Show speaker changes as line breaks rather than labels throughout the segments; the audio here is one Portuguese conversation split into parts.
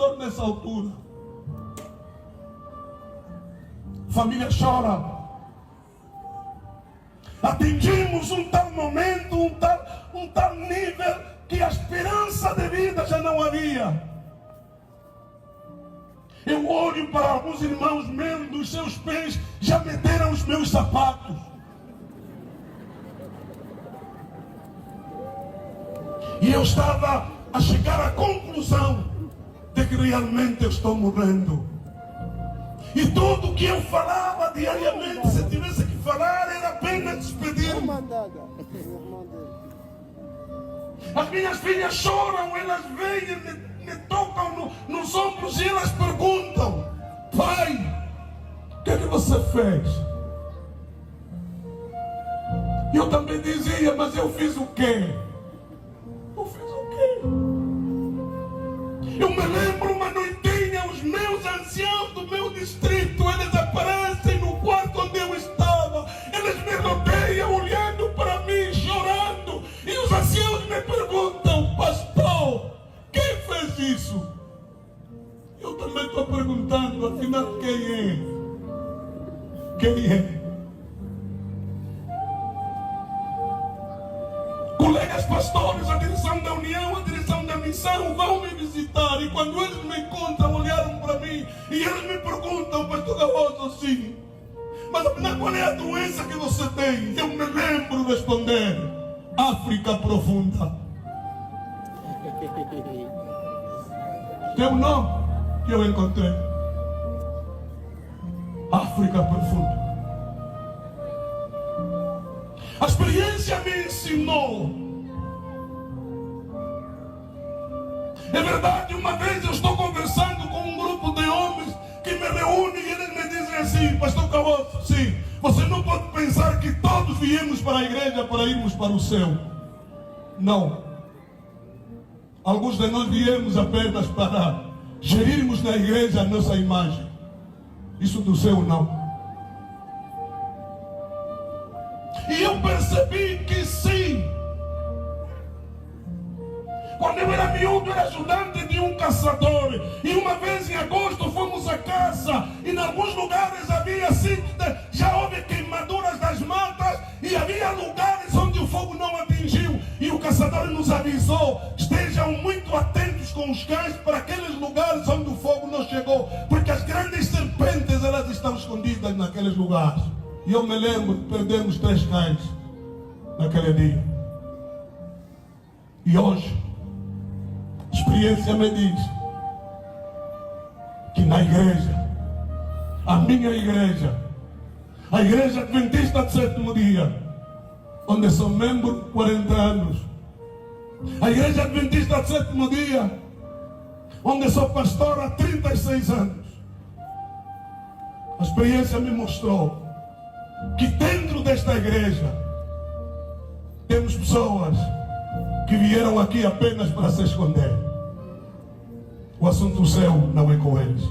pastor nessa altura. A família chora. Atingimos um tal momento, um tal nível que a esperança de vida já não havia. Eu olho para alguns irmãos meus, dos seus pés já meteram os meus sapatos. E eu estava a chegar à conclusão de que realmente eu estou morrendo. E tudo que eu falava diariamente, se tivesse que falar, era apenas despedir-me. As minhas filhas choram, elas vêm e me tocam nos ombros e elas perguntam: pai, o que é que você fez? E eu também dizia: mas eu fiz o quê? Eu fiz o quê? Eu me lembro uma noitinha, os meus anciãos do meu distrito, eles aparecem no quarto onde eu estava. Eles me rodeiam olhando para mim, chorando. E os anciãos me perguntam: pastor, quem fez isso? Eu também estou perguntando, afinal, quem é? Quem é? Colegas pastores, a direção da União, a direção da missão vão me visitar. E quando eles me encontram, olharam para mim e eles me perguntam: pastor Galvoso, sim, mas afinal qual é a doença que você tem? Eu me lembro de responder: África profunda. Tem um nome que eu encontrei: África profunda. A experiência me ensinou. É verdade, uma vez eu estou conversando com um grupo de homens que me reúne e eles me dizem assim: pastor Galvoso, sim, você não pode pensar que todos viemos para a igreja para irmos para o céu. Não. Alguns de nós viemos apenas para gerirmos na igreja a nossa imagem. Isso do céu não. E eu percebi que sim. Quando eu era miúdo, era ajudante de um caçador. E uma vez em agosto fomos à caça. E em alguns lugares havia já houve queimaduras das matas. E havia lugares onde o fogo não atingiu. E o caçador nos avisou: estejam muito atentos com os cães para aqueles lugares onde o fogo não chegou. Porque as grandes serpentes, elas estão escondidas naqueles lugares. E eu me lembro que perdemos 3 cães naquele dia. E hoje, a experiência me diz que na igreja, a minha igreja, a igreja adventista do 7º dia, onde sou membro 40 anos, a igreja adventista do 7º dia, onde sou pastor há 36 anos, a experiência me mostrou que dentro desta igreja temos pessoas que vieram aqui apenas para se esconder. O assunto do céu não é com eles.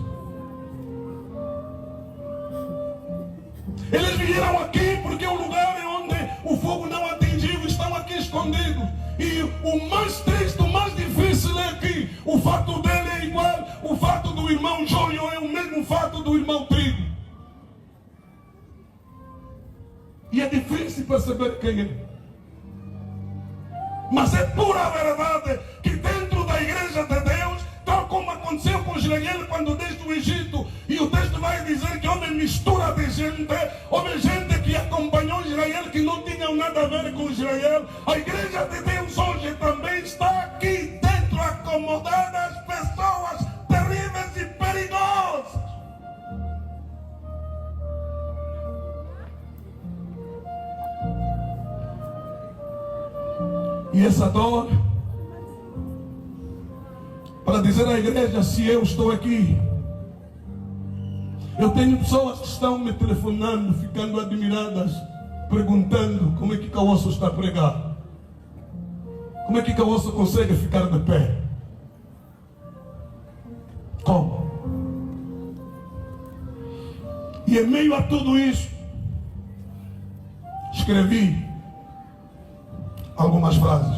Eles vieram aqui porque o lugar é onde o fogo não atingiu, estão aqui escondidos. E o mais triste, o mais difícil é que o fato dele é igual, o fato do irmão Júnior é o mesmo fato do irmão Trigo. E é difícil perceber quem é. Mas é pura verdade que dentro da igreja de Deus, tal como aconteceu com Israel quando desce do Egito, e o texto vai dizer que houve mistura de gente, houve gente que acompanhou Israel que não tinham nada a ver com Israel. A igreja de Deus hoje também está aqui dentro, acomodada às pessoas terríveis e perigosas. E essa dor, para dizer à igreja, se eu estou aqui, eu tenho pessoas que estão me telefonando, ficando admiradas, perguntando como é que Cauosso está a pregar. Como é que Cauosso consegue ficar de pé? Como? E em meio a tudo isso, escrevi algumas frases.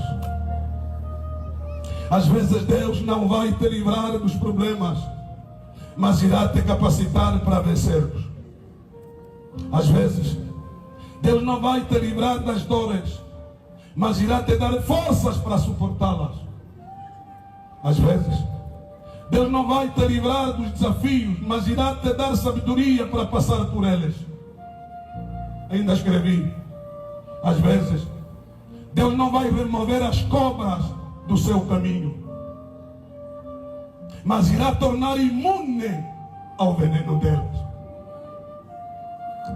Às vezes Deus não vai te livrar dos problemas, mas irá te capacitar para vencer-los. Às vezes Deus não vai te livrar das dores, mas irá te dar forças para suportá-las. Às vezes Deus não vai te livrar dos desafios, mas irá te dar sabedoria para passar por eles. Ainda escrevi, às vezes Deus não vai remover as cobras do seu caminho, mas irá tornar imune ao veneno delas.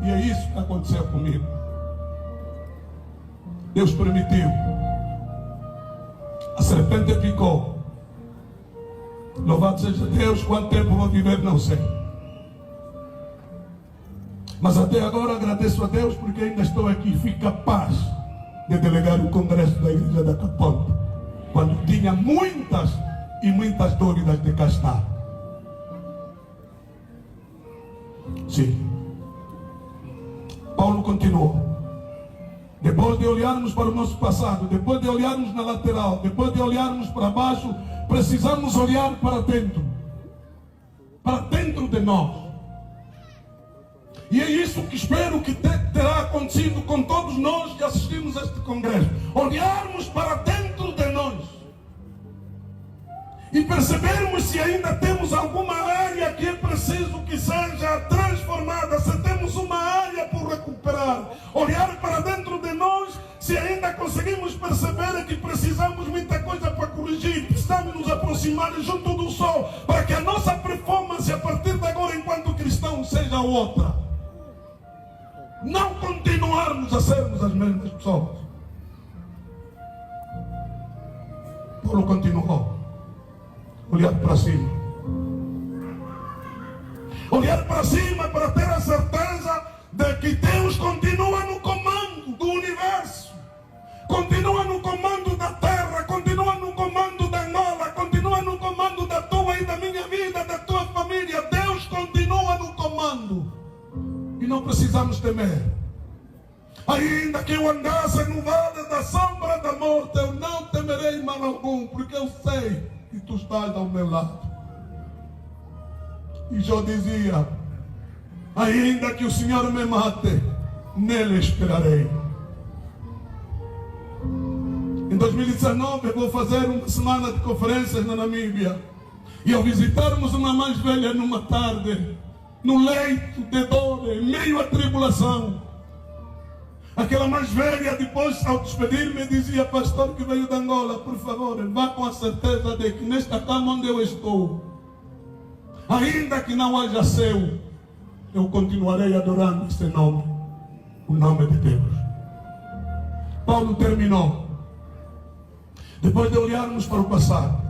E é isso que aconteceu comigo. Deus permitiu. A serpente picou. Louvado seja Deus, quanto tempo vou viver não sei. Mas até agora agradeço a Deus porque ainda estou aqui e fui capaz de delegar o congresso da igreja da Caponte, quando tinha muitas e muitas dúvidas de cá estar. Sim. Paulo continuou. Depois de olharmos para o nosso passado, depois de olharmos na lateral, depois de olharmos para baixo, precisamos olhar para dentro de nós. E é isso que espero que terá acontecido com todos nós que assistimos a este congresso. Olharmos para dentro de nós e percebermos se ainda temos alguma área que é preciso que seja transformada, se temos uma área por recuperar. Olhar para dentro de nós, se ainda conseguimos perceber que precisamos muita coisa para corrigir, precisamos nos aproximar junto do sol, para que a nossa performance a partir de agora enquanto cristãos seja outra. Não continuarmos a sermos as mesmas pessoas. Paulo continuou. Olhar para cima. Olhar para cima para ter a certeza de que Deus continua no comando do universo. Continua no comando da terra. Continua no comando da Angola. Continua no comando da tua e da minha vida, da tua família. Deus continua no comando. E não precisamos temer. Ainda que eu andasse no vale da sombra da morte, eu não temerei mal algum, porque eu sei que tu estás ao meu lado. E Jó dizia, ainda que o Senhor me mate, nele esperarei. Em 2019 eu vou fazer uma semana de conferências na Namíbia. E ao visitarmos uma mais velha numa tarde, no leito de dor, em meio à tribulação, aquela mais velha, depois ao despedir-me, dizia, pastor que veio de Angola, por favor, vá com a certeza de que nesta cama onde eu estou, ainda que não haja céu, eu continuarei adorando esse nome, o nome de Deus. Paulo terminou. Depois de olharmos para o passado,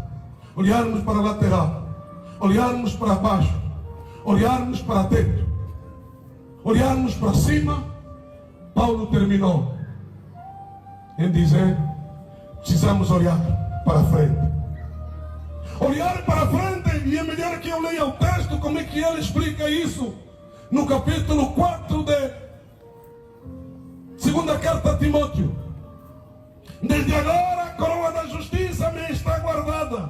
olharmos para a lateral, olharmos para baixo, olharmos para dentro, olharmos para cima, Paulo terminou em dizer, precisamos olhar para frente. Olhar para frente, e é melhor que eu leia o texto, como é que ele explica isso, no capítulo 4 de segunda carta a Timóteo. Desde agora a coroa da justiça me está guardada,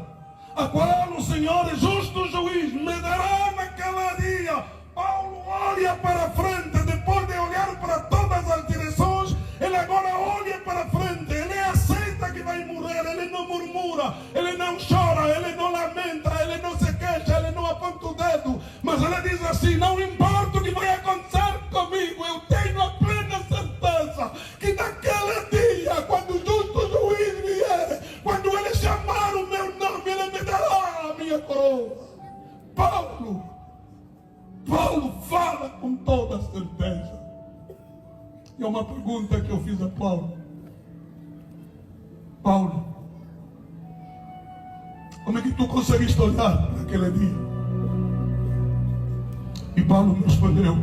a qual o Senhor, justo juiz, me dará naquele dia. Paulo olha para frente, depois de olhar para todas as direções, ele agora olha para frente, ele aceita que vai morrer, ele não murmura, ele não chora, ele não lamenta, ele não se queixa, ele não aponta o dedo, mas ele diz assim, não importa o que vai acontecer comigo, eu tenho a plena certeza que naquele dia, quando o justo juiz vier, quando ele chamar o meu nome, ele me dará a minha coroa. Paulo fala com toda certeza. E é uma pergunta que eu fiz a Paulo. Paulo, como é que tu conseguiste olhar naquele dia? E Paulo me respondeu,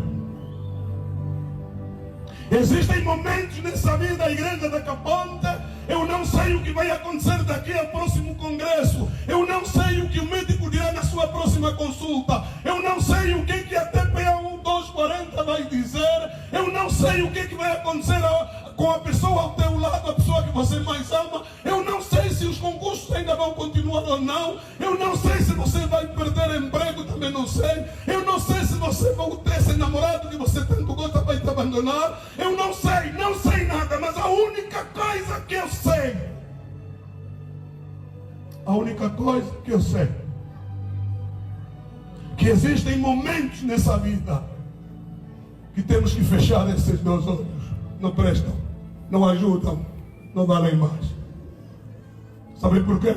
existem momentos nessa vida da igreja da Caponte, eu não sei o que vai acontecer daqui ao próximo congresso, eu não sei o que o médico dirá na sua próxima consulta, eu não sei o que a TPA 1240 vai dizer, eu não sei o que vai acontecer com a pessoa ao teu lado, a pessoa que você mais ama, eu não sei se os concursos ainda vão continuar você vai perder emprego, também não sei. Eu não sei se você vai ter esse namorado que você tanto gosta, vai te abandonar. Eu não sei nada, mas a única coisa que eu sei, que existem momentos nessa vida que temos que fechar esses dois olhos. Não prestam, não ajudam, não valem mais. Sabe por quê?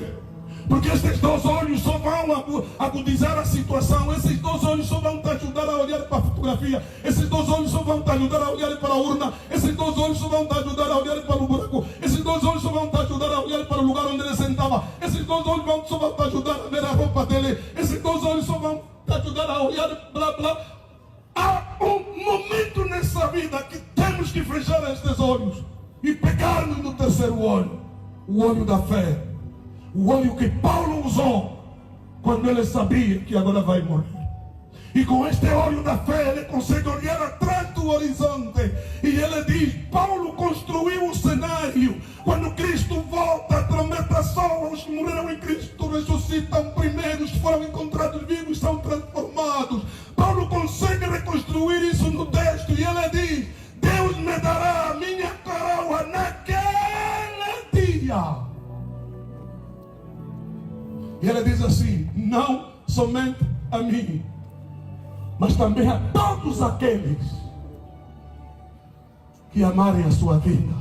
Porque esses dois olhos só vão agudizar a situação. Esses dois olhos só vão te ajudar a olhar para a fotografia. Esses dois olhos só vão te ajudar a olhar para a urna. Esses dois olhos só vão te ajudar a olhar para o buraco. Esses dois olhos só vão te ajudar a olhar para o lugar onde ele sentava. Esses dois olhos só vão te ajudar a ver a roupa dele. Esses dois olhos só vão te ajudar a olhar blá blá. Há um momento nessa vida que temos que fechar estes olhos e pegar-nos no terceiro olho, o olho da fé. O olho que Paulo usou quando ele sabia que agora vai morrer. E com este olho da fé ele consegue olhar atrás do horizonte. E ele diz, Paulo construiu um cenário. Quando Cristo volta, a trombeta soa, os que morreram em Cristo ressuscitam primeiro, os que foram encontrados vivos são transformados. Paulo consegue reconstruir isso no texto. E ele diz, Deus me dará a minha coroa naquele dia. E ele diz assim, não somente a mim, mas também a todos aqueles que amarem a sua vida.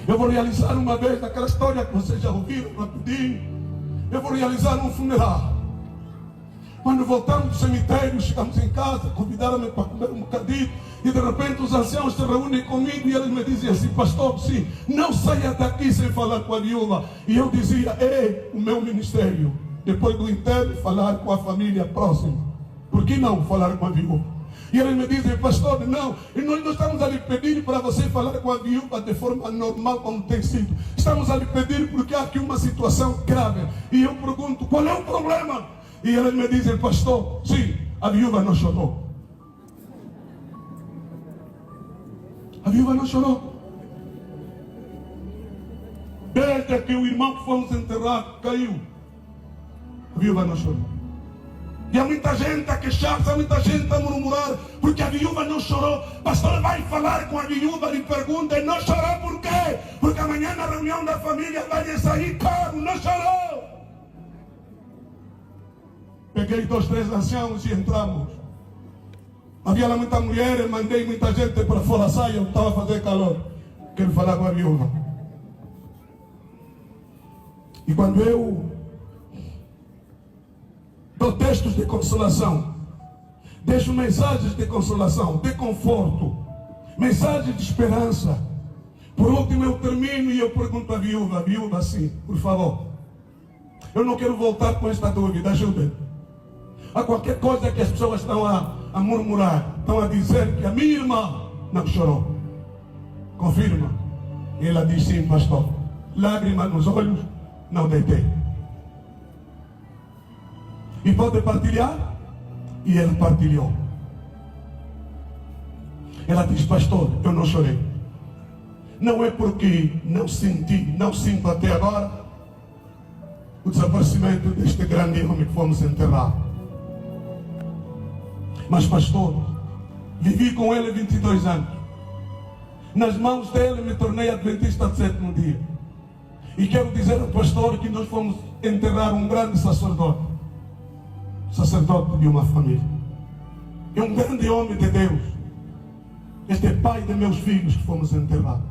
Eu vou realizar uma vez, aquela história que vocês já ouviram rapidinho, eu vou realizar um funeral. Quando voltamos do cemitério, chegamos em casa, convidaram-me para comer um bocadinho, e de repente os anciãos se reúnem comigo e eles me dizem assim, pastor, sim, não saia daqui sem falar com a viúva. E eu dizia, é o meu ministério, depois do enterro, falar com a família próxima. Por que não falar com a viúva? E eles me dizem, pastor, não, e nós não estamos ali pedindo para você falar com a viúva de forma normal como tem sido. Estamos ali pedindo porque há aqui uma situação grave. E eu pergunto, qual é o problema? E eles me dizem, pastor, sim, a viúva não chorou. A viúva não chorou. Desde que o irmão que fomos enterrar caiu, a viúva não chorou. E há muita gente a queixar-se, há muita gente a murmurar, porque a viúva não chorou. Pastor, vai falar com a viúva e pergunta, não chorou por quê? Porque amanhã na reunião da família vai sair caro, não chorou. Peguei 2, 3 anciãos e entramos. Havia lá muita mulher, mandei muita gente para fora, saia, estava a fazer calor. Quero falar com a viúva. E quando eu dou textos de consolação, deixo mensagens de consolação, de conforto, mensagens de esperança. Por último eu termino e eu pergunto à viúva, sim, por favor, eu não quero voltar com esta dúvida, ajude. Há qualquer coisa que as pessoas estão a murmurar, estão a dizer que a minha irmã não chorou. Confirma. E ela diz, sim, pastor, lágrimas nos olhos não deitei. E pode partilhar? E ele partilhou. Ela diz, pastor, eu não chorei. Não é porque não sinto até agora o desaparecimento deste grande homem que fomos enterrar. Mas pastor, vivi com ele 22 anos. Nas mãos dele me tornei adventista de 7º dia. E quero dizer ao pastor que nós fomos enterrar um grande sacerdote de uma família. É um grande homem de Deus. Este é pai de meus filhos que fomos enterrar.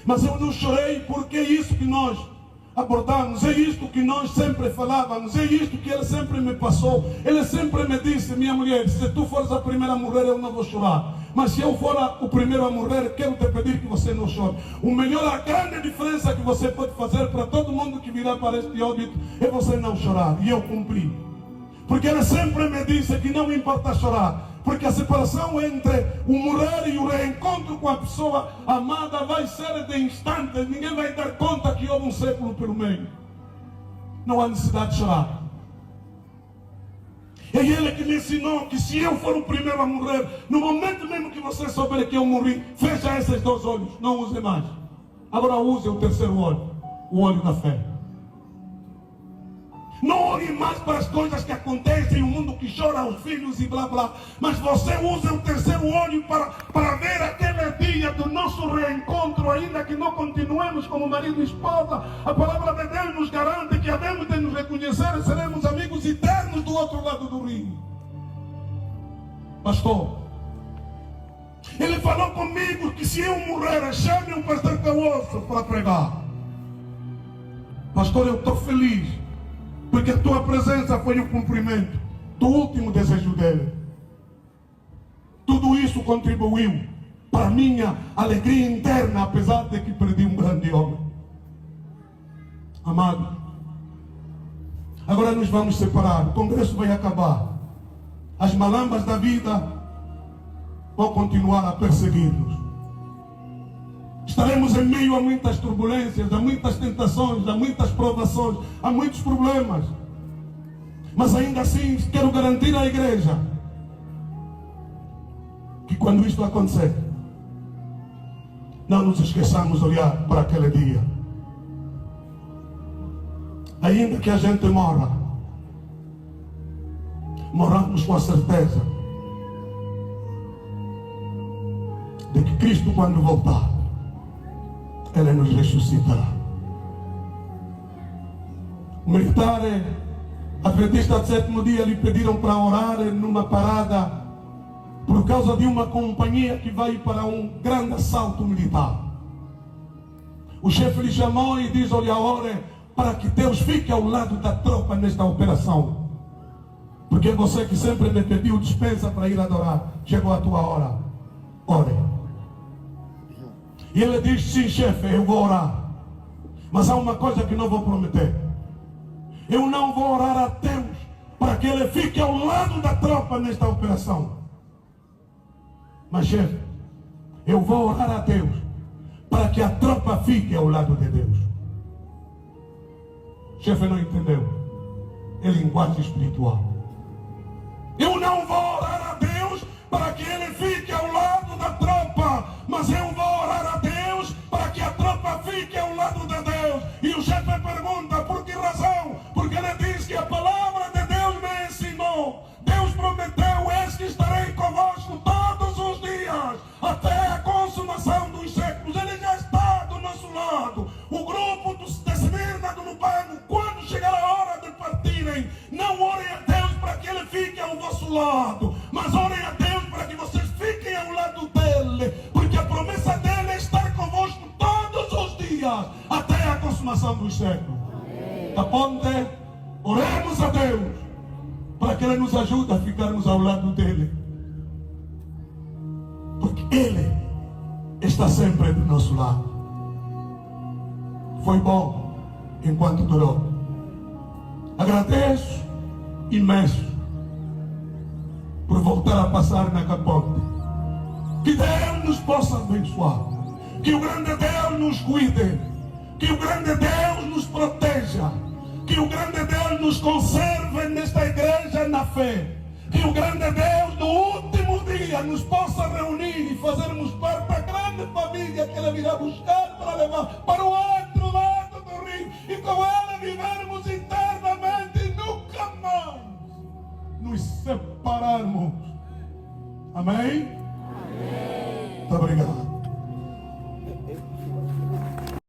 Mas eu não chorei porque é isso que nós abordamos, é isto que nós sempre falávamos, é isto que ele sempre me passou. Ele sempre me disse, minha mulher, se tu fores a primeira a morrer eu não vou chorar, mas se eu for o primeiro a morrer, quero te pedir que você não chore. O melhor, a grande diferença que você pode fazer para todo mundo que virá para este óbito é você não chorar. E eu cumpri, porque ele sempre me disse que não importa chorar, porque a separação entre o morrer e o reencontro com a pessoa amada vai ser de instantes. Ninguém vai dar conta que houve um século pelo meio. Não há necessidade de chorar. É ele que me ensinou que se eu for o primeiro a morrer, no momento mesmo que você souber que eu morri, fecha esses 2 olhos, não use mais. Agora use o terceiro olho, o olho da fé. Não olhe mais para as coisas que acontecem, o mundo que chora, os filhos e blá blá. Mas você usa o terceiro olho para ver aquele dia do nosso reencontro, ainda que não continuemos como marido e esposa. A palavra de Deus nos garante que havemos de nos reconhecer e seremos amigos eternos do outro lado do rio. Pastor, ele falou comigo que se eu morrer, chame o pastor Caosso para pregar. Pastor, eu estou feliz, porque a tua presença foi o cumprimento do último desejo dele. Tudo isso contribuiu para a minha alegria interna, apesar de que perdi um grande homem. Amado, agora nos vamos separar, o congresso vai acabar. As malambas da vida vão continuar a perseguir-nos. Estaremos em meio a muitas turbulências, a muitas tentações, a muitas provações, a muitos problemas. Mas ainda assim quero garantir à igreja que quando isto acontecer, não nos esqueçamos de olhar para aquele dia. Ainda que a gente morramos com a certeza de que Cristo, quando voltar, Ele nos ressuscitará. O militar adventista do sétimo dia lhe pediram para orar numa parada por causa de uma companhia que vai para um grande assalto militar. O chefe lhe chamou e diz: olha, ore para que Deus fique ao lado da tropa nesta operação, porque você que sempre me pediu dispensa para ir adorar, chegou a tua hora, ore. E ele diz: sim, chefe, eu vou orar, mas há uma coisa que não vou prometer. Eu não vou orar a Deus para que ele fique ao lado da tropa nesta operação. Mas, chefe, eu vou orar a Deus para que a tropa fique ao lado de Deus. O chefe não entendeu. É linguagem espiritual. Eu não vou orar a Deus para que ele fique ao lado da tropa, mas eu vou orar a Deus para que a tropa fique ao lado de Deus. E o chefe pergunta: por que razão? Porque ele diz que a palavra de Deus me ensinou. Deus prometeu: eis que estarei convosco todos os dias, até a consumação dos séculos. Ele já está do nosso lado. O grupo de Esmirna do Lubano, quando chegar a hora de partirem, não orem a Deus para que ele fique ao vosso lado, mas orem a Deus para que vocês fiquem ao lado dele, porque a promessa dele é estar convosco todos os dias, até a consumação dos séculos. A ponte, oremos a Deus para que ele nos ajude a ficarmos ao lado dele, porque ele está sempre do nosso lado. Foi bom enquanto durou. Agradeço imenso por voltar a passar na ponte. Que Deus nos possa abençoar, que o grande Deus nos cuide, que o grande Deus nos proteja, que o grande Deus nos conserve nesta igreja na fé, que o grande Deus no último dia nos possa reunir e fazermos parte da grande família que Ele virá buscar para levar para o outro lado do rio, e com Ele vivermos eternamente e nunca mais nos separarmos. Amém? Amém. Muito obrigado.